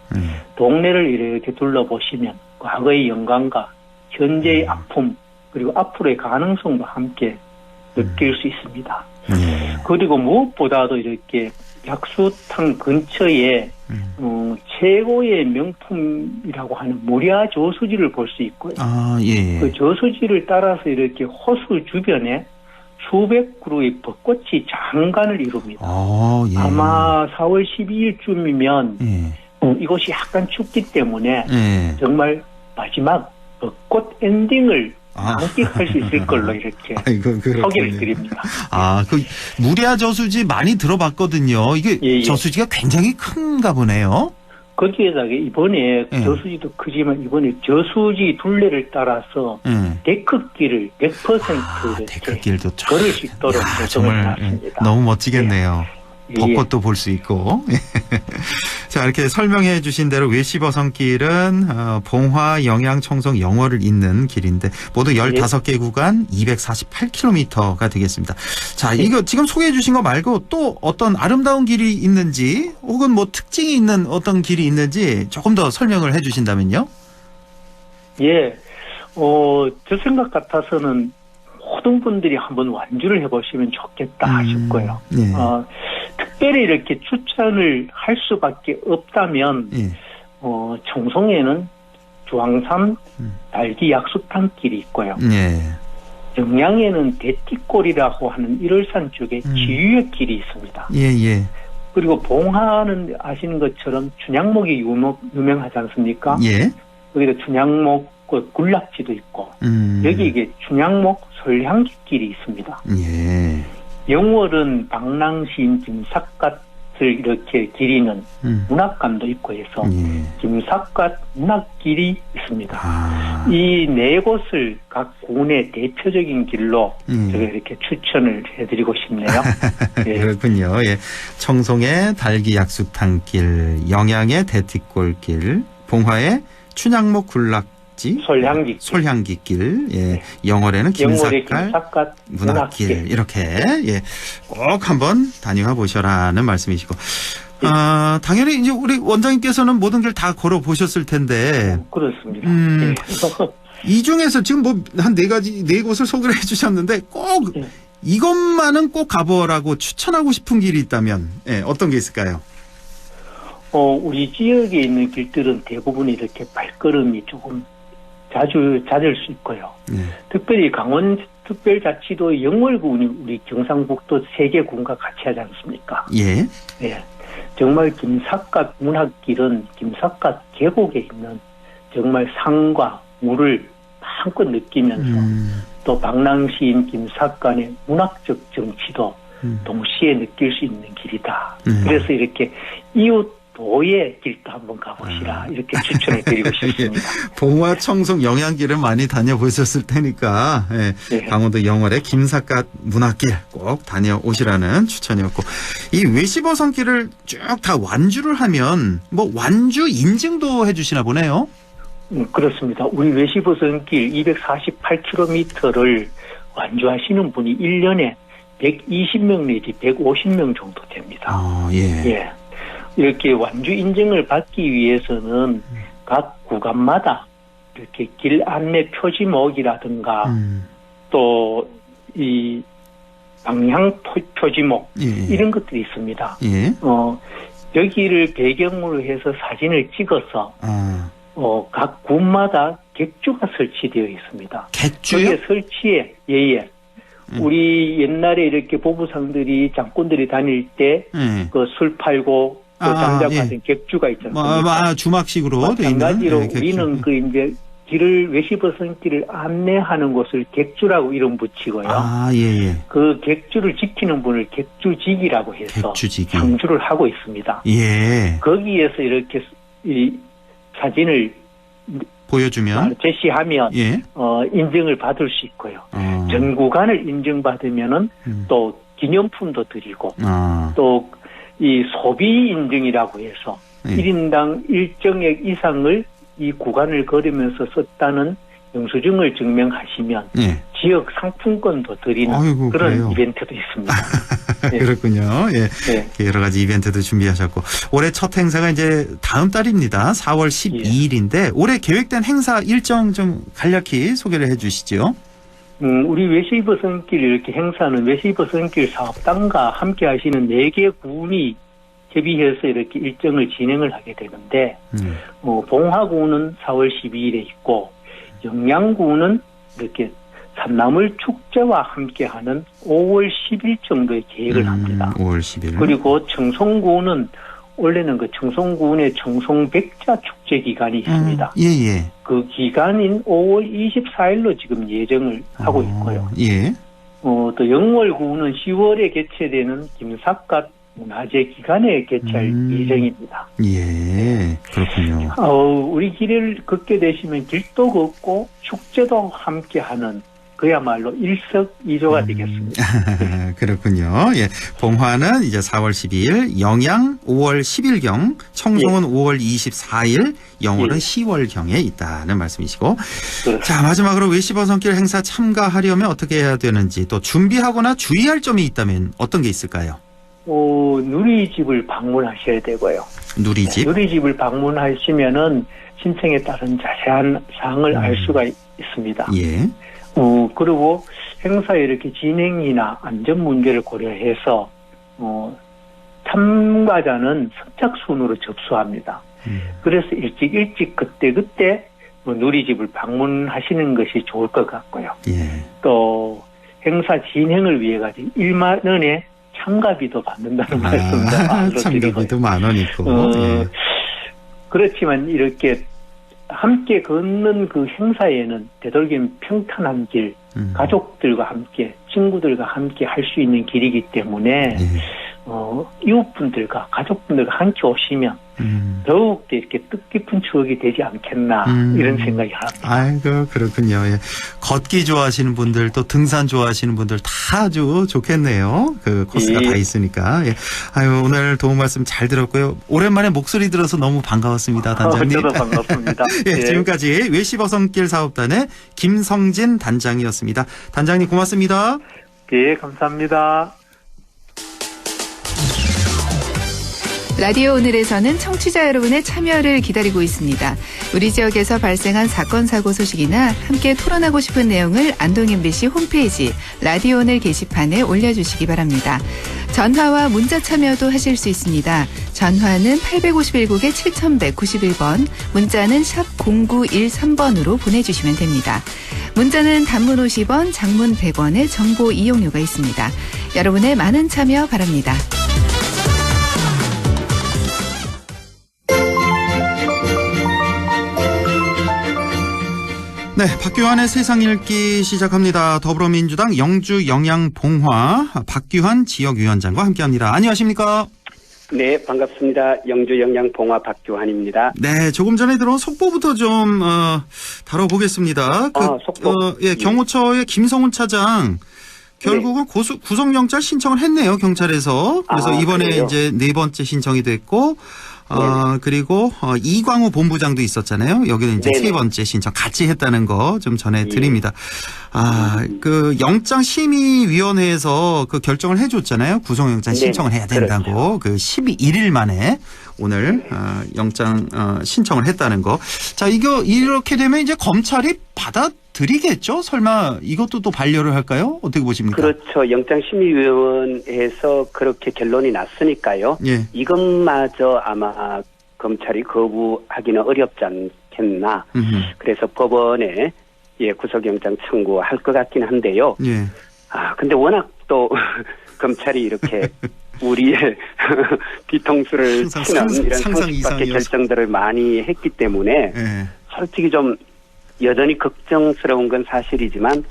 동네를 이렇게 둘러보시면 과거의 영광과 현재의 아픔 그리고 앞으로의 가능성도 함께 느낄 수 있습니다. 그리고 무엇보다도 이렇게 약수탕 근처에 최고의 명품이라고 하는 무량 저수지를 볼 수 있고요. 그 저수지를 따라서 이렇게 호수 주변에 수백 그루의 벚꽃이 장관을 이룹니다. 아마 4월 12일쯤이면 이곳이 약간 춥기 때문에 정말 마지막 벚꽃 엔딩을 함께 할 수 있을 걸로 이렇게 소개를 드립니다. 그 무리아 저수지 많이 들어봤거든요. 이게 저수지가 굉장히 큰가 보네요. 거기에다가 이번에 저수지도 크지만 이번에 저수지 둘레를 따라서 데크길을 100% 데크길도 걸을 수 있도록 조성을 해놨습니다. 너무 멋지겠네요. 벚꽃도 볼 수 있고. 자, 이렇게 설명해 주신 대로 외시버선길은 봉화, 영양, 청송, 영월을 잇는 길인데 모두 15개 구간 248km가 되겠습니다. 자, 이거 지금 소개해 주신 거 말고 또 어떤 아름다운 길이 있는지 혹은 뭐 특징이 있는 어떤 길이 있는지 조금 더 설명을 해 주신다면요. 예. 저 생각 같아서는 모든 분들이 한번 완주를 해보시면 좋겠다 하실 거예요. 특별히 이렇게 추천을 할 수밖에 없다면 청송에는 주황산 달기 약수탕길이 있고요. 영양에는 대띠골이라고 하는 1월산 쪽에 지유의 길이 있습니다. 그리고 봉화는 아시는 것처럼 춘향목이 유명하지 않습니까? 여기도 춘향목 굴락지도 있고 여기 이게 춘향목 솔향길이 있습니다. 영월은 방랑시인 김삿갓을 이렇게 기리는 문학관도 있고 해서 김삿갓 문학길이 있습니다. 이 네 곳을 각 군의 대표적인 길로 제가 이렇게 추천을 해드리고 싶네요. 그렇군요. 청송의 달기약수탕길, 영양의 대티골길, 봉화의 춘향목 굴락 솔향기길, 영월에는 김삿갓 문학길 이렇게 꼭 한번 다녀와 보셔라는 말씀이시고, 당연히 이제 우리 원장님께서는 모든 길 다 걸어 보셨을 텐데. 그렇습니다. 이 중에서 지금 뭐 한 네 곳을 소개를 해주셨는데 꼭 이것만은 꼭 가보라고 추천하고 싶은 길이 있다면 어떤 게 있을까요? 우리 지역에 있는 길들은 대부분 이렇게 발걸음이 조금 자주 잦을 수 있고요. 특별히 강원특별자치도 영월군이 우리 경상북도 3개 군과 같이 하지 않습니까? 정말 김삿갓 문학길은 김삿갓 계곡에 있는 정말 산과 물을 마음껏 느끼면서 또 방랑시인 김삿갓의 문학적 정치도 동시에 느낄 수 있는 길이다. 그래서 이렇게 이웃도의 길도 한번 가보시라 이렇게 추천해 드리고 싶습니다. 봉화, 청송, 영양길은 많이 다녀보셨을 테니까 강원도 영월의 김삿갓 문학길 꼭 다녀오시라는 추천이었고, 이 외시버선길을 쭉 다 완주를 하면 뭐 완주 인증도 해주시나 보네요. 그렇습니다. 우리 외시버선길 248km를 완주하시는 분이 1년에 120명 내지 150명 정도 됩니다. 이렇게 완주 인증을 받기 위해서는 각 구간마다 이렇게 길 안내 표지목이라든가 또 이 방향 표지목 이런 것들이 있습니다. 여기를 배경으로 해서 사진을 찍어서 각 군마다 객주가 설치되어 있습니다. 객주요? 거기에 설치에 우리 옛날에 이렇게 보부상들이 장군들이 다닐 때 그 술 팔고 장작하던 객주가 있지 않습니까? 주막식으로 마찬가지로 우리는 그 이제 길을 외시버선길을 안내하는 곳을 객주라고 이름 붙이고요. 그 객주를 지키는 분을 객주직이라고 해서 상주를 하고 있습니다. 거기에서 이렇게 이 사진을 보여주면 제시하면 인증을 받을 수 있고요. 전 구간을 인증받으면은 또 기념품도 드리고 또 이 소비 인증이라고 해서 1인당 일정액 이상을 이 구간을 걸으면서 썼다는 영수증을 증명하시면 지역 상품권도 드리는 그런 그래요. 이벤트도 있습니다. 그렇군요. 여러 가지 이벤트도 준비하셨고, 올해 첫 행사가 이제 다음 달입니다. 4월 12일인데 올해 계획된 행사 일정 좀 간략히 소개를 해 주시죠. 우리 외시버선길 이렇게 행사는 외시버선길 사업단과 함께 하시는 4개 군이 협의해서 이렇게 일정을 진행을 하게 되는데, 봉화구는 4월 12일에 있고, 영양구는 이렇게 산나물 축제와 함께하는 5월 10일 정도의 계획을 합니다. 5월 10일. 그리고 청송구는 원래는 그 청송군의 청송백자 축제 기간이 있습니다. 예. 그 기간인 5월 24일로 지금 예정을 하고 있고요. 예. 또 영월구는 10월에 개최되는 김삿갓 문화제 기간에 개최할 예정입니다. 예, 그렇군요. 우리 길을 걷게 되시면 길도 걷고 축제도 함께하는 그야말로 일석이조가 되겠습니다. 그렇군요. 예, 봉화는 이제 4월 12일, 영양 5월 10일경, 청송은 5월 24일, 영월은 10월경에 있다는 말씀이시고. 그렇습니다. 자, 마지막으로 외시버선길 행사 참가하려면 어떻게 해야 되는지, 또 준비하거나 주의할 점이 있다면 어떤 게 있을까요? 누리집을 방문하셔야 되고요. 누리집? 누리집을 방문하시면은 신청에 따른 자세한 사항을 알 수가 있습니다. 예. 그리고 행사 이렇게 진행이나 안전 문제를 고려해서 참가자는 선착순으로 접수합니다. 그래서 일찍 그때 누리집을 방문하시는 것이 좋을 것 같고요. 예. 또 행사 진행을 위해 가지고 1만 원의 참가비도 받는다는 말씀도 참가비도 10,000원 있고. 예. 그렇지만 이렇게 함께 걷는 그 행사에는 되도록이면 평탄한 길, 가족들과 함께, 친구들과 함께 할 수 있는 길이기 때문에 이웃분들과 가족분들과 함께 오시면 더욱 이렇게 뜻깊은 추억이 되지 않겠나 이런 생각이 합니다. 아이고 그렇군요. 예. 걷기 좋아하시는 분들 또 등산 좋아하시는 분들 다 아주 좋겠네요. 그 코스가 다 있으니까. 예. 아유 오늘 도움 말씀 잘 들었고요. 오랜만에 목소리 들어서 너무 반가웠습니다, 단장님. 저도 반갑습니다. 예, 지금까지 외시버선길 사업단의 김성진 단장이었습니다. 단장님 고맙습니다. 예, 감사합니다. 라디오 오늘에서는 청취자 여러분의 참여를 기다리고 있습니다. 우리 지역에서 발생한 사건 사고 소식이나 함께 토론하고 싶은 내용을 안동 MBC 홈페이지 라디오 오늘 게시판에 올려주시기 바랍니다. 전화와 문자 참여도 하실 수 있습니다. 전화는 851국에 7191번, 문자는 샵 0913번으로 보내주시면 됩니다. 문자는 단문 50원, 장문 100원의 정보 이용료가 있습니다. 여러분의 많은 참여 바랍니다. 네, 박규환의 세상 읽기 시작합니다. 더불어민주당 영주 영양 봉화 박규환 지역위원장과 함께합니다. 안녕하십니까? 네, 반갑습니다. 영주 영양 봉화 박규환입니다. 네, 조금 전에 들어온 속보부터 좀 다뤄보겠습니다. 속보. 예, 경호처의 김성훈 차장 결국은 구속영장 신청을 했네요, 경찰에서. 그래서 이번에 그래요? 이제 4번째 신청이 됐고. 그리고 이광우 본부장도 있었잖아요. 여기는 이제 네네. 3번째 신청 같이 했다는 거 좀 전해드립니다. 그 영장심의위원회에서 그 결정을 해줬잖아요. 구속영장 신청을 해야 된다고. 그렇죠. 그 11일 만에 오늘 영장 신청을 했다는 거. 자, 이렇게 되면 이제 검찰이 받아들이겠죠? 설마 이것도 또 반려를 할까요? 어떻게 보십니까? 그렇죠. 영장심의위원회에서 그렇게 결론이 났으니까요. 예. 이것마저 아마 검찰이 거부하기는 어렵지 않겠나. 그래서 법원에 구속영장 청구할 것 같긴 한데요. 예. 근데 워낙 또 검찰이 이렇게 우리의 뒤통수를 치는 이런 상식밖의 결정들을 많이 했기 때문에 솔직히 좀 여전히 걱정스러운 건 사실이지만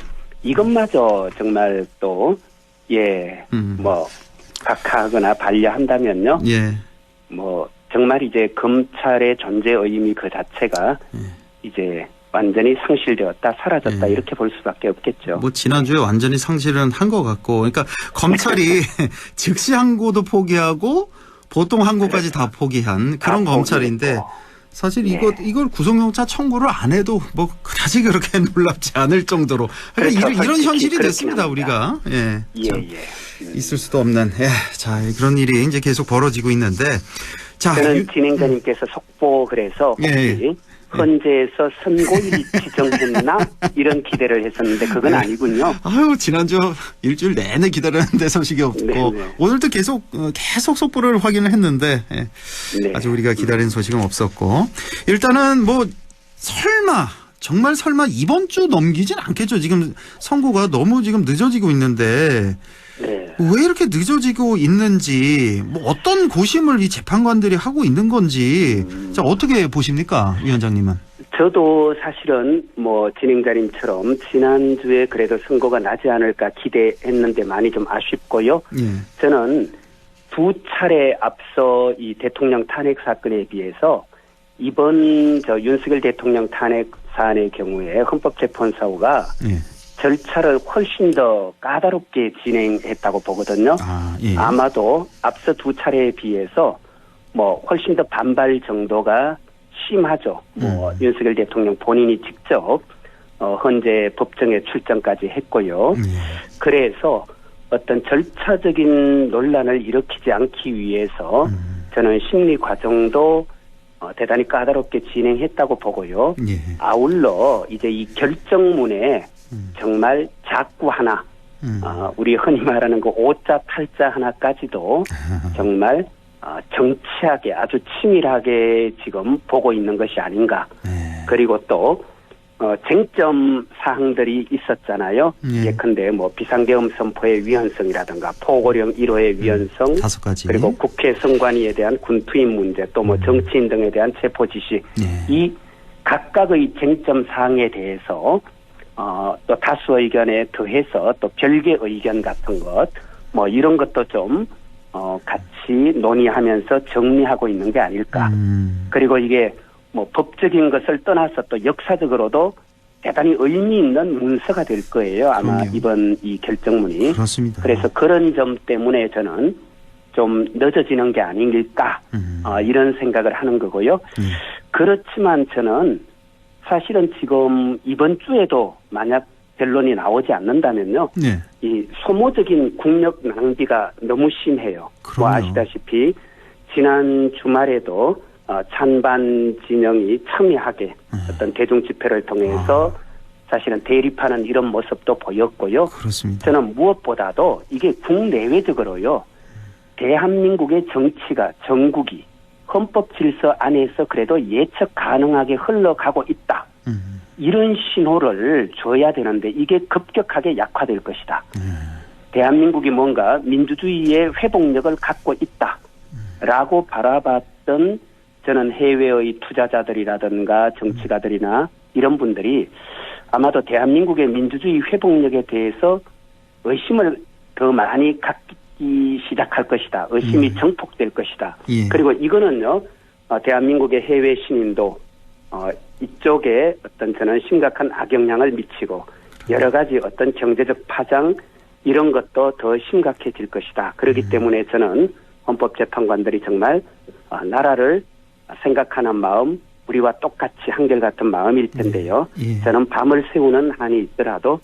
이것마저 정말 또 각하하거나 반려한다면요. 정말 이제 검찰의 존재 의미 그 자체가 이제 완전히 상실되었다, 사라졌다 이렇게 볼 수밖에 없겠죠. 뭐 지난주에 완전히 상실은 한 것 같고, 그러니까 검찰이 즉시 항고도 포기하고 보통 항고까지 다 포기한 그런 검찰인데 사실 이걸 구속영장 청구를 안 해도 뭐 그다지 그렇게 놀랍지 않을 정도로 그러니까 그렇죠. 이런 현실이 됐습니다. 합니다. 우리가 있을 수도 없는 자 그런 일이 이제 계속 벌어지고 있는데 자 저는 진행자님께서 속보 그래서 혹시 헌재에서 선고일이 지정했나 이런 기대를 했었는데 그건 아니군요. 아유 지난주 일주일 내내 기다렸는데 소식이 없고 오늘도 계속 속보를 확인을 했는데 아주 우리가 기다린 소식은 없었고 일단은 뭐 정말 설마 이번 주 넘기진 않겠죠. 지금 선고가 너무 지금 늦어지고 있는데 왜 이렇게 늦어지고 있는지, 뭐 어떤 고심을 이 재판관들이 하고 있는 건지, 자, 어떻게 보십니까, 위원장님은? 저도 사실은 뭐 진행자님처럼 지난주에 그래도 선고가 나지 않을까 기대했는데 많이 좀 아쉽고요. 저는 두 차례 앞서 이 대통령 탄핵 사건에 비해서 이번 윤석열 대통령 탄핵 사안의 경우에 헌법재판소가 절차를 훨씬 더 까다롭게 진행했다고 보거든요. 아마도 앞서 두 차례에 비해서 뭐 훨씬 더 반발 정도가 심하죠. 뭐 윤석열 대통령 본인이 직접 헌재 법정에 출정까지 했고요. 그래서 어떤 절차적인 논란을 일으키지 않기 위해서 저는 심리 과정도 대단히 까다롭게 진행했다고 보고요. 아울러 이제 이 결정문에 정말 자꾸 하나, 우리 흔히 말하는 그 오자 팔자 하나까지도 정말 정치하게 아주 치밀하게 지금 보고 있는 것이 아닌가. 그리고 또 쟁점 사항들이 있었잖아요. 예컨대 뭐 비상계엄 선포의 위헌성이라든가 포고령 1호의 위헌성, 5가지. 그리고 국회 선관위에 대한 군 투입 문제, 또 뭐 정치인 등에 대한 체포 지시, 이 각각의 쟁점 사항에 대해서 또 다수 의견에 더해서 또 별개 의견 같은 것, 뭐 이런 것도 좀 같이 논의하면서 정리하고 있는 게 아닐까. 그리고 이게 뭐 법적인 것을 떠나서 또 역사적으로도 대단히 의미 있는 문서가 될 거예요. 아마 그럼요. 이번 이 결정문이. 그렇습니다. 그래서 그런 점 때문에 저는 좀 늦어지는 게 아닐까 이런 생각을 하는 거고요. 그렇지만 저는 사실은 지금 이번 주에도 만약 변론이 나오지 않는다면요. 이 소모적인 국력 낭비가 너무 심해요. 뭐 아시다시피 지난 주말에도 찬반 진영이 첨예하게 어떤 대중 집회를 통해서 사실은 대립하는 이런 모습도 보였고요. 그렇습니다. 저는 무엇보다도 이게 국내외적으로요. 대한민국의 정치가 정국이 헌법 질서 안에서 그래도 예측 가능하게 흘러가고 있다. 이런 신호를 줘야 되는데 이게 급격하게 약화될 것이다. 대한민국이 뭔가 민주주의의 회복력을 갖고 있다라고 바라봤던 저는 해외의 투자자들이라든가 정치가들이나 이런 분들이 아마도 대한민국의 민주주의 회복력에 대해서 의심을 더 많이 갖기 시작할 것이다. 의심이 정폭될 것이다. 그리고 이거는요. 대한민국의 해외 신인도 이쪽에 어떤 저는 심각한 악영향을 미치고 여러 가지 어떤 경제적 파장 이런 것도 더 심각해질 것이다. 그렇기 때문에 저는 헌법재판관들이 정말 나라를 생각하는 마음, 우리와 똑같이 한결같은 마음일 텐데요. 저는 밤을 새우는 한이 있더라도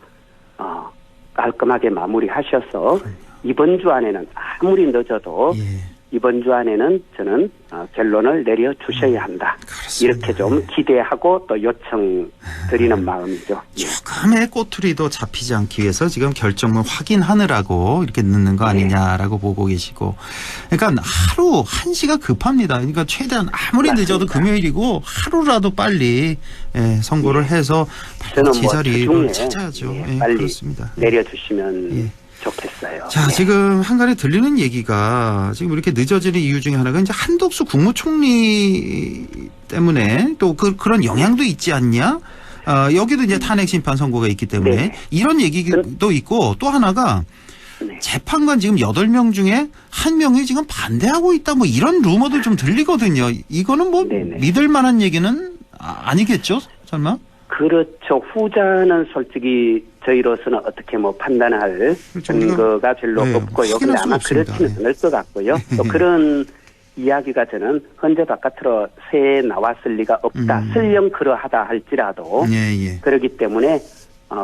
깔끔하게 마무리하셔서 이번 주 안에는 아무리 늦어도 이번 주 안에는 저는 결론을 내려주셔야 한다. 이렇게 좀 기대하고 또 요청드리는 마음이죠. 조금의 꼬투리도 잡히지 않기 위해서 지금 결정문 확인하느라고 이렇게 늦는 거 아니냐라고 보고 계시고. 그러니까 하루 1시가 급합니다. 그러니까 최대한 아무리 늦어도 금요일이고 하루라도 빨리 선고를 해서 제자리를 찾아야죠. 빨리 그렇습니다. 내려주시면 좋겠어요. 자, 지금 한간에 들리는 얘기가 지금 이렇게 늦어지는 이유 중에 하나가 이제 한덕수 국무총리 때문에 또 그런 영향도 있지 않냐? 여기도 이제 탄핵 심판 선고가 있기 때문에 이런 얘기도 있고 또 하나가 재판관 지금 8명 중에 1명이 지금 반대하고 있다 뭐 이런 루머도 좀 들리거든요. 이거는 뭐 믿을 만한 얘기는 아니겠죠? 설마? 그렇죠. 후자는 솔직히 저희로서는 어떻게 뭐 판단할 근거가 별로 없고요. 근데 아마 그렇지는 않을 것 같고요. 또 그런 이야기가 저는 헌재 바깥으로 새 나왔을 리가 없다. 설령 그러하다 할지라도 그렇기 때문에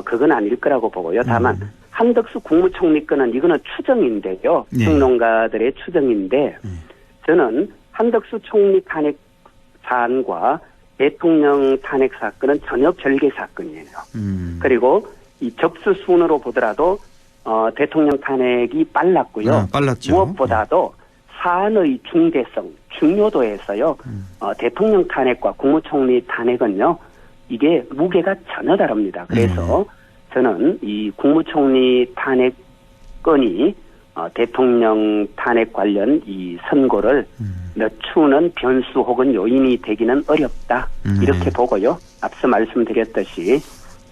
그건 아닐 거라고 보고요. 다만 한덕수 국무총리 건은 이거는 추정인데요. 평론가들의 추정인데 저는 한덕수 총리 탄핵 사안과 대통령 탄핵 사건은 전혀 별개 사건이에요. 그리고 이 접수 순으로 보더라도 대통령 탄핵이 빨랐고요. 빨랐죠. 무엇보다도 사안의 중대성, 중요도에서요. 대통령 탄핵과 국무총리 탄핵은요. 이게 무게가 전혀 다릅니다. 그래서 저는 이 국무총리 탄핵 건이 대통령 탄핵 관련 이 선고를 늦추는 변수 혹은 요인이 되기는 어렵다. 이렇게 보고요. 앞서 말씀드렸듯이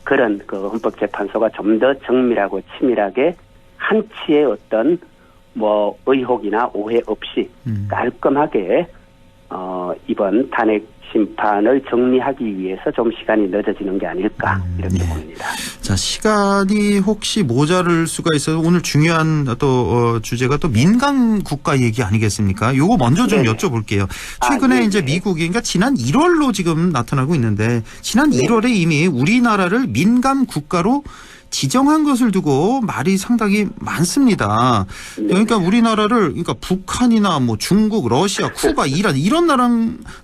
그런 그 헌법재판소가 좀 더 정밀하고 치밀하게 한치의 어떤 뭐 의혹이나 오해 없이 깔끔하게 이번 탄핵 심판을 정리하기 위해서 좀 시간이 늦어지는 게 아닐까 이렇게 봅니다. 자, 시간이 혹시 모자랄 수가 있어서 오늘 중요한 또 주제가 또 민감 국가 얘기 아니겠습니까? 요거 먼저 좀 여쭤볼게요. 최근에 이제 미국이 그러니까 지난 1월로 지금 나타나고 있는데 지난 1월에 이미 우리나라를 민감 국가로 지정한 것을 두고 말이 상당히 많습니다. 그러니까 우리나라를 그러니까 북한이나 뭐 중국, 러시아, 쿠바, 이란 이런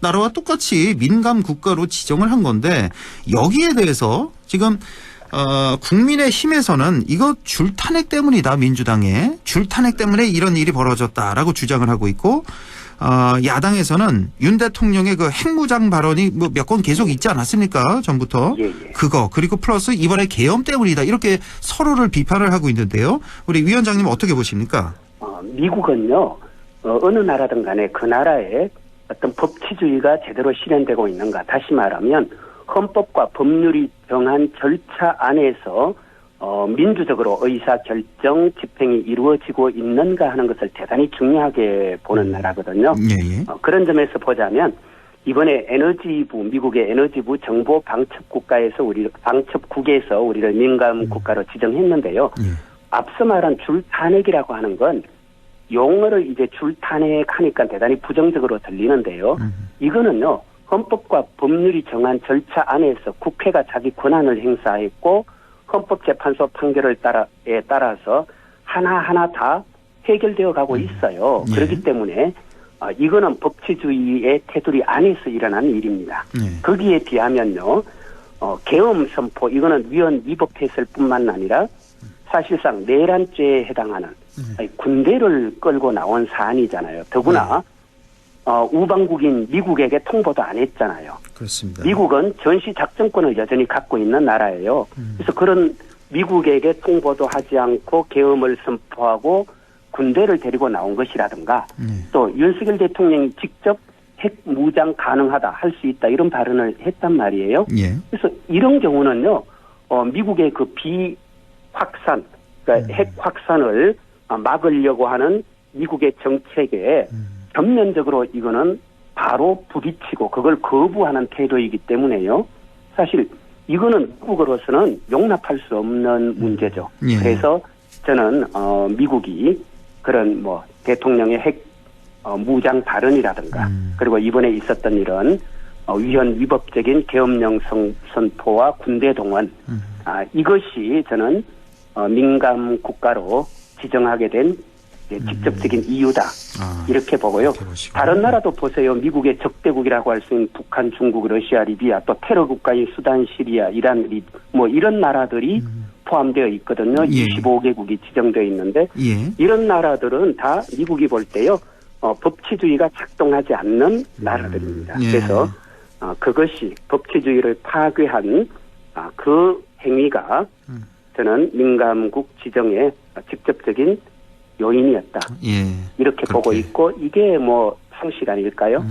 나라와 똑같이 민감 국가로 지정을 한 건데 여기에 대해서 지금 국민의힘에서는 이거 줄탄핵 때문이다. 민주당의 줄탄핵 때문에 이런 일이 벌어졌다라고 주장을 하고 있고 야당에서는 윤 대통령의 그 핵무장 발언이 뭐 몇 건 계속 있지 않았습니까? 전부터. 그거 그리고 플러스 이번에 계엄 때문이다. 이렇게 서로를 비판을 하고 있는데요. 우리 위원장님 어떻게 보십니까? 미국은요. 어느 나라든 간에 그 나라의 어떤 법치주의가 제대로 실현되고 있는가. 다시 말하면 헌법과 법률이 정한 절차 안에서 민주적으로 의사결정 집행이 이루어지고 있는가 하는 것을 대단히 중요하게 보는 나라거든요. 그런 점에서 보자면 이번에 미국의 에너지부 정보 방첩국에서 우리를 민감 국가로 지정했는데요. 앞서 말한 줄탄핵이라고 하는 건 용어를 이제 줄탄핵하니까 대단히 부정적으로 들리는데요. 이거는요. 헌법과 법률이 정한 절차 안에서 국회가 자기 권한을 행사했고 헌법재판소 판결을 따라서 하나하나 다 해결되어 가고 있어요. 그렇기 때문에 이거는 법치주의의 테두리 안에서 일어난 일입니다. 거기에 비하면요. 계엄 선포 이거는 위헌 위법했을 뿐만 아니라 사실상 내란죄에 해당하는 군대를 끌고 나온 사안이잖아요. 더구나 우방국인 미국에게 통보도 안 했잖아요. 그렇습니다. 미국은 전시작전권을 여전히 갖고 있는 나라예요. 그래서 그런 미국에게 통보도 하지 않고 계엄을 선포하고 군대를 데리고 나온 것이라든가 또 윤석열 대통령이 직접 핵 무장 가능하다 할 수 있다 이런 발언을 했단 말이에요. 그래서 이런 경우는요. 미국의 그 비확산 그러니까 핵 확산을 막으려고 하는 미국의 정책에 전면적으로 이거는 바로 부딪히고 그걸 거부하는 태도이기 때문에요. 사실 이거는 미국으로서는 용납할 수 없는 문제죠. 그래서 저는 미국이 그런 뭐 대통령의 핵 무장 발언이라든가 그리고 이번에 있었던 이런 위헌 위법적인 계엄령 선포와 군대 동원 이것이 저는 민감 국가로 지정하게 된 직접적인 이유다. 이렇게 보고요. 다른 나라도 보세요. 미국의 적대국이라고 할 수 있는 북한, 중국, 러시아, 리비아 또 테러 국가인 수단, 시리아, 이란, 뭐 이런 나라들이 포함되어 있거든요. 25개국이 지정되어 있는데 이런 나라들은 다 미국이 볼 때요. 법치주의가 작동하지 않는 나라들입니다. 그래서 그것이 법치주의를 파괴한 그 행위가 저는 민감국 지정의 직접적인 요인이었다. 이렇게 보고 있고 이게 뭐 상식 아닐까요?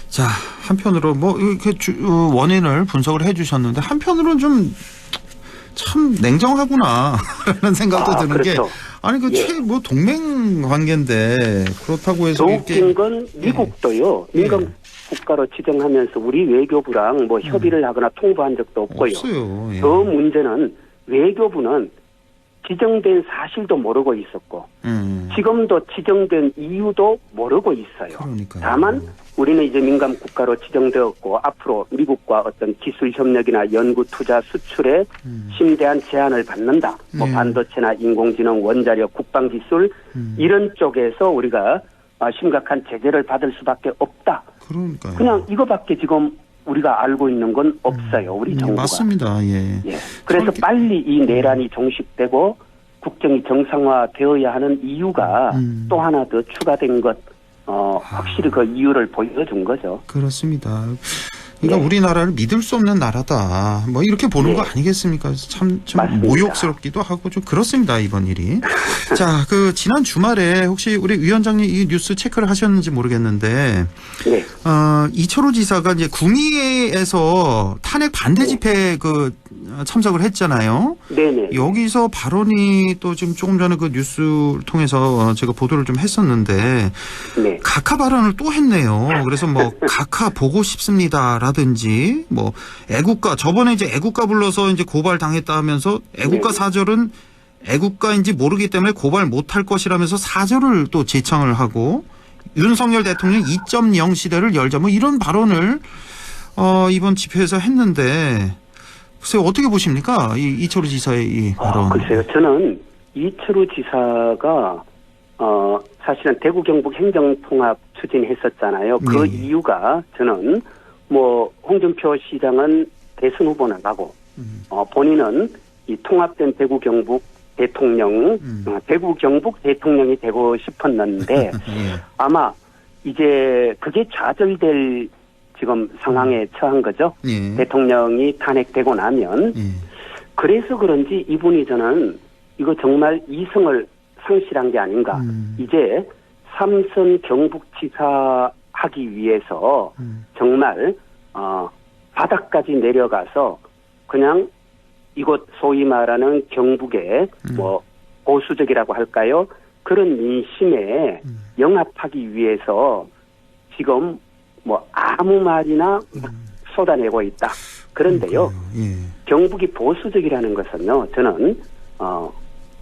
자, 한편으로 뭐 이렇게 원인을 분석을 해주셨는데 한편으로는 좀 참 냉정하구나라는 생각도 드는 그렇죠. 게 아니 뭐 동맹 관계인데 그렇다고 해서 더 웃긴 건 미국도요. 민감 국가로 지정하면서 우리 외교부랑 뭐 협의를 하거나 통보한 적도 없고요. 없어요. 더 문제는 외교부는 지정된 사실도 모르고 있었고 지금도 지정된 이유도 모르고 있어요. 그러니까요. 다만 우리는 이제 민감 국가로 지정되었고 앞으로 미국과 어떤 기술 협력이나 연구 투자 수출에 심대한 제한을 받는다. 뭐 반도체나 인공지능, 원자력, 국방기술 이런 쪽에서 우리가 심각한 제재를 받을 수밖에 없다. 그러니까요. 그냥 이거밖에 지금 우리가 알고 있는 건 없어요. 우리 정부가. 맞습니다. 그래서 빨리 이 내란이 종식되고 국정이 정상화되어야 하는 이유가 또 하나 더 추가된 것 확실히 그 이유를 보여준 거죠. 그렇습니다. 그러니까 네. 우리나라를 믿을 수 없는 나라다. 뭐 이렇게 보는 네. 거 아니겠습니까? 참 맞습니다. 모욕스럽기도 하고 좀 그렇습니다. 이번 일이. 자, 그 지난 주말에 혹시 우리 위원장님 이 뉴스 체크를 하셨는지 모르겠는데 네. 이철호 지사가 이제 궁의에서 탄핵 반대 집회 그 참석을 했잖아요. 네네. 여기서 발언이 또 지금 조금 전에 그 뉴스를 통해서 제가 보도를 좀 했었는데 네. 각하 발언을 또 했네요. 그래서 뭐 각하 보고 싶습니다라든지 뭐 애국가 저번에 이제 애국가 불러서 이제 고발 당했다 하면서 애국가 사절은 애국가인지 모르기 때문에 고발 못할 것이라면서 사절을 또 제창을 하고 윤석열 대통령 2.0 시대를 열자 뭐 이런 발언을 이번 집회에서 했는데 글쎄요 어떻게 보십니까? 이철호 지사의 이 발언. 글쎄요. 저는 이철호 지사가 사실은 대구 경북 행정통합 추진했었잖아요. 그 네. 이유가 저는 뭐 홍준표 시장은 대선 후보 나가고 본인은 이 통합된 대구 경북 대통령, 대구 경북 대통령이 되고 싶었는데 아마 이제 그게 좌절될 지금 상황에 처한 거죠. 대통령이 탄핵되고 나면 그래서 그런지 이분이 저는 이거 정말 이성을 상실한 게 아닌가. 이제 3선 경북지사 하기 위해서 정말 바닥까지 내려가서 그냥 이곳 소위 말하는 경북의 뭐 보수적이라고 할까요? 그런 민심에 영합하기 위해서 지금 뭐 아무 말이나 쏟아내고 있다. 그런데요. 경북이 보수적이라는 것은요. 저는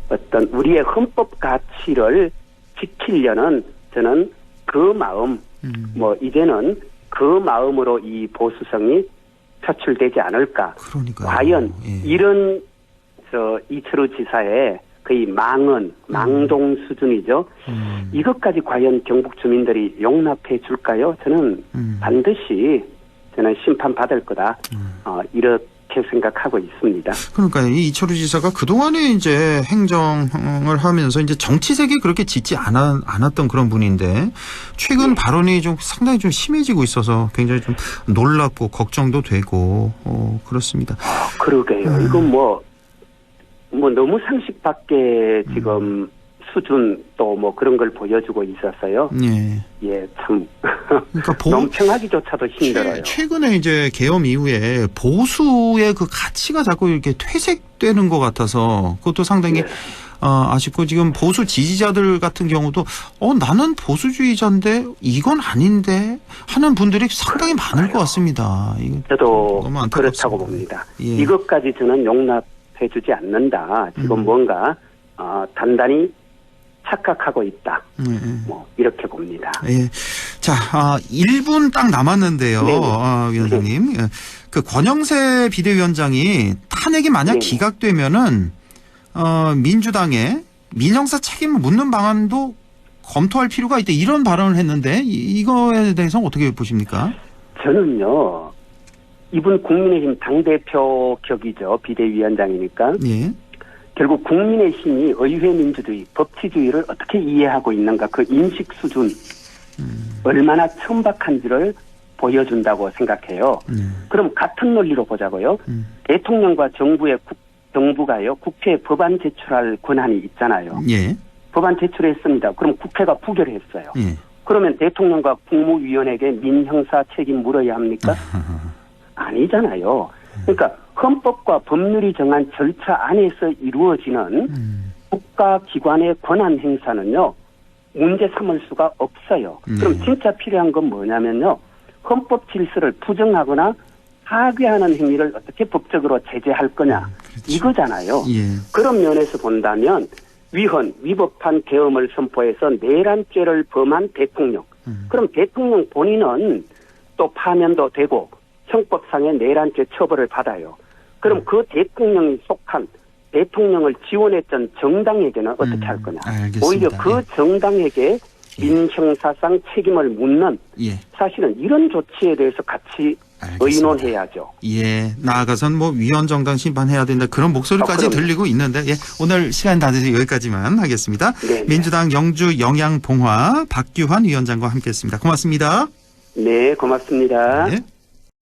어떤 우리의 헌법 가치를 지키려는 저는 그 마음 뭐 이제는 그 마음으로 이 보수성이 표출되지 않을까. 그러니까요. 과연 이런 이철호 지사의 거의 망동 수준이죠. 이것까지 과연 경북 주민들이 용납해 줄까요? 저는 반드시 저는 심판받을 거다. 이렇게 생각하고 있습니다. 그러니까 이 이철호 지사가 그동안에 이제 행정을 하면서 이제 정치색이 그렇게 짙지 않았던 그런 분인데 최근 발언이 좀 상당히 좀 심해지고 있어서 굉장히 좀 놀랍고 걱정도 되고 그렇습니다. 그러게요. 이건 뭐 너무 상식 밖에 지금 수준 또 뭐 그런 걸 보여주고 있었어요. 예, 참 그러니까 논평하기조차도 힘들어요. 최근에 이제 계엄 이후에 보수의 그 가치가 자꾸 이렇게 퇴색되는 것 같아서 그것도 상당히 아쉽고 지금 보수 지지자들 같은 경우도 나는 보수주의자인데 이건 아닌데 하는 분들이 상당히 많을 것 같습니다. 저도 그렇다고 봅니다. 이것까지 저는 용납해주지 않는다. 지금 뭔가 단단히 착각하고 있다. 뭐 이렇게 봅니다. 자, 1분 딱 남았는데요, 위원장님. 그 권영세 비대위원장이 탄핵이 만약 기각되면은 민주당의 민형사 책임을 묻는 방안도 검토할 필요가 있다. 이런 발언을 했는데 이거에 대해서는 어떻게 보십니까? 저는요. 이분 국민의힘 당대표 격이죠. 비대위원장이니까. 결국 국민의힘이 의회 민주주의, 법치주의를 어떻게 이해하고 있는가 그 인식 수준 얼마나 천박한지를 보여준다고 생각해요. 그럼 같은 논리로 보자고요. 대통령과 정부가요. 국회에 법안 제출할 권한이 있잖아요. 법안 제출했습니다. 그럼 국회가 부결했어요. 그러면 대통령과 국무위원에게 민형사 책임 물어야 합니까? 아니잖아요. 그러니까 헌법과 법률이 정한 절차 안에서 이루어지는 국가기관의 권한 행사는요. 문제 삼을 수가 없어요. 그럼 진짜 필요한 건 뭐냐면요. 헌법 질서를 부정하거나 파괴하는 행위를 어떻게 법적으로 제재할 거냐. 이거잖아요. 그런 면에서 본다면 위법한 계엄을 선포해서 내란죄를 범한 대통령. 그럼 대통령 본인은 또 파면도 되고 형법상의 내란죄 처벌을 받아요. 그럼 그 대통령이 속한 대통령을 지원했던 정당에게는 어떻게 할 거냐. 알겠습니다. 오히려 그 정당에게 민형사상 책임을 묻는 사실은 이런 조치에 대해서 같이 의논해야죠. 나아가선 뭐 위헌정당 심판해야 된다 그런 목소리까지 들리고 있는데 오늘 시간 다 돼서 여기까지만 하겠습니다. 민주당 영주 영양봉화 박규환 위원장과 함께했습니다. 고맙습니다. 네, 고맙습니다.